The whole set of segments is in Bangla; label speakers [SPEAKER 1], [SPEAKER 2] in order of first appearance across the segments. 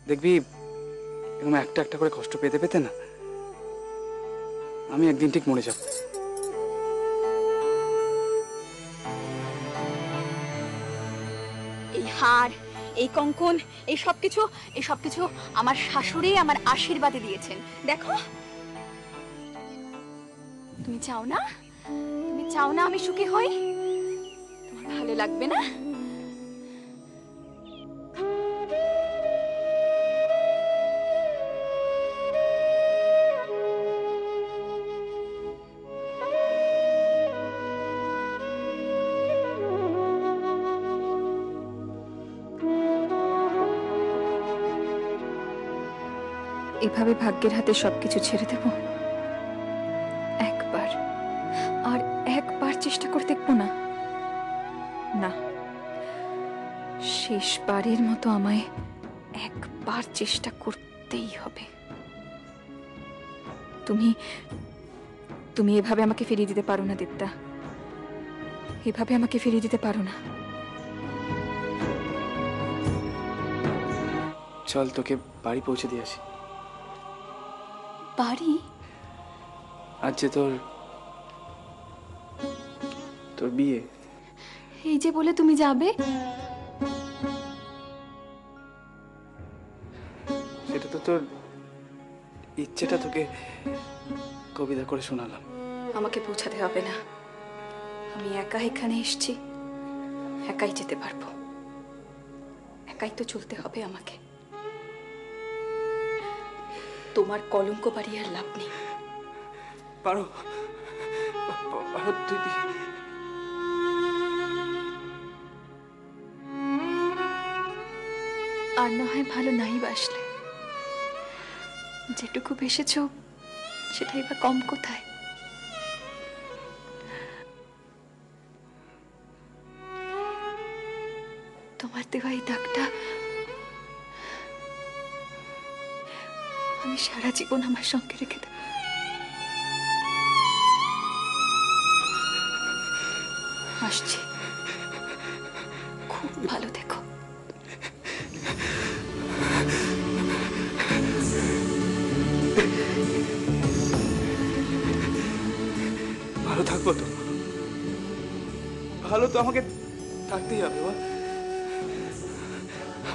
[SPEAKER 1] দেখবি এরকম একটা একটা করে কষ্ট পেতে পেতে না আমি একদিন ঠিক মরে যাব।
[SPEAKER 2] এই হার, এই কঙ্কন, এই সবকিছু আমার শাশুড়ি আমার আশীর্বাদে দিয়েছেন। দেখো, তুমি চাও না আমি সুখী হই? তোমার ভালো লাগবে না?
[SPEAKER 3] এভাবে ভাগ্যের হাতে সবকিছু ছেড়ে দেব? একবার, আর একবার চেষ্টা করে দেখবো না? না, শেষবারের মতো আমায় একবার চেষ্টা করতেই হবে। তুমি তুমি এভাবে আমাকে ফিরিয়ে দিতে পারো না দেবদা, এভাবে আমাকে ফিরিয়ে দিতে পারো না।
[SPEAKER 1] চল তোকে বাড়ি পৌঁছে দিয়ে আসি।
[SPEAKER 2] বাড়ি?
[SPEAKER 1] আজ যে তোর বিয়ে।
[SPEAKER 2] এই যে বলে তুমি যাবে?
[SPEAKER 1] সেটা তো তোর ইচ্ছেটা তোকে কবিতা করে শোনালাম।
[SPEAKER 3] আমাকে পৌঁছাতে হবে না, আমি একা এখানে এসেছি, একাই যেতে পারবো, একাই তো চলতে হবে আমাকে। তোমার কলঙ্ক বাড়িয়ে আর লাভ নেই।
[SPEAKER 1] পারো তুই
[SPEAKER 3] আর না হয় ভালো নাই বাসলে, যেটুকু বেসেছ সেটাই বা কম কোথায়। তোমার দেওয়া এই দাগটা আমি সারা জীবন আমার সঙ্গে রেখে দেব। আসছি, খুব ভালো দেখো।
[SPEAKER 1] ভালো থাকবো তো? ভালো তো আমাকে থাকতেই হবে,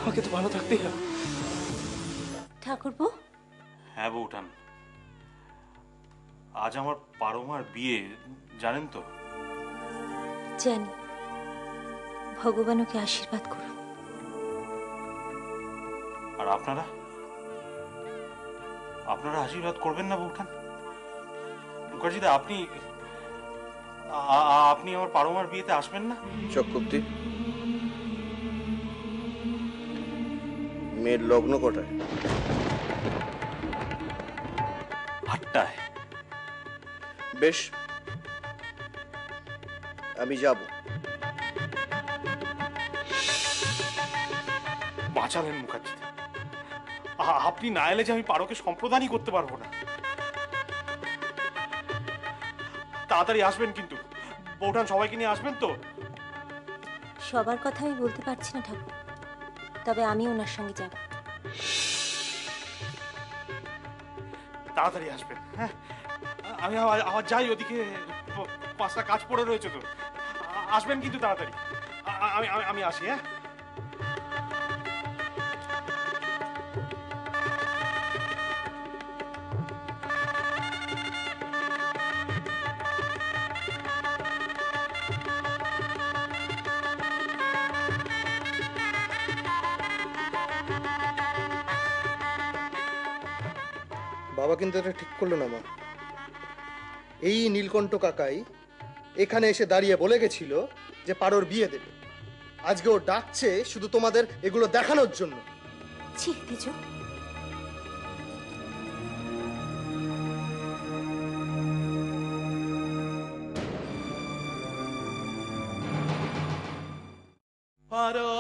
[SPEAKER 1] আমাকে তো ভালো থাকতেই হবে।
[SPEAKER 4] ঠাকুরপো।
[SPEAKER 5] হ্যাঁ বউঠান, আজ আমার পারমার বিয়ে, জানেন তো?
[SPEAKER 4] জানি, ভগবান ওকে আশীর্বাদ করুন।
[SPEAKER 5] আর আপনারা আশীর্বাদ করবেন না বউঠান? মুখার্জিদা, আপনি আমার পারমার বিয়েতে আসবেন না?
[SPEAKER 6] চক্রবর্তী, মেয়ের লগ্ন কটায়?
[SPEAKER 5] 8টায়।
[SPEAKER 6] বেশ, আমি যাব।
[SPEAKER 5] বাঁচালেন মুখার্জিদা, আপনি না এলে যে আমি পারোকে সম্প্রদানই করতে পারবো না। তাড়াতাড়ি আসবেন কিন্তু বউঠান, সবাইকে নিয়ে আসবেন তো?
[SPEAKER 4] সবার কথা আমি বলতে পারছি না ঠাকুর, তবে আমি ওনার সঙ্গে যাব।
[SPEAKER 5] তাড়াতাড়ি আসবেন। হ্যাঁ, আমি আবার যাই, ওদিকে 5টা কাজ পড়ে রয়েছে তো। আসবেন কিন্তু তাড়াতাড়ি। আমি আসি। হ্যাঁ,
[SPEAKER 7] বাবা কিন্তু এটা ঠিক করলো না মা। এই নীলকণ্ঠ কাকাই এখানে এসে দাঁড়িয়ে বলে গেছিল যে পারোর বিয়ে দেবে। আজকে ও ডাকছে শুধু তোমাদের এগুলো দেখানোর জন্য।
[SPEAKER 4] ছি তেজো,
[SPEAKER 8] পারো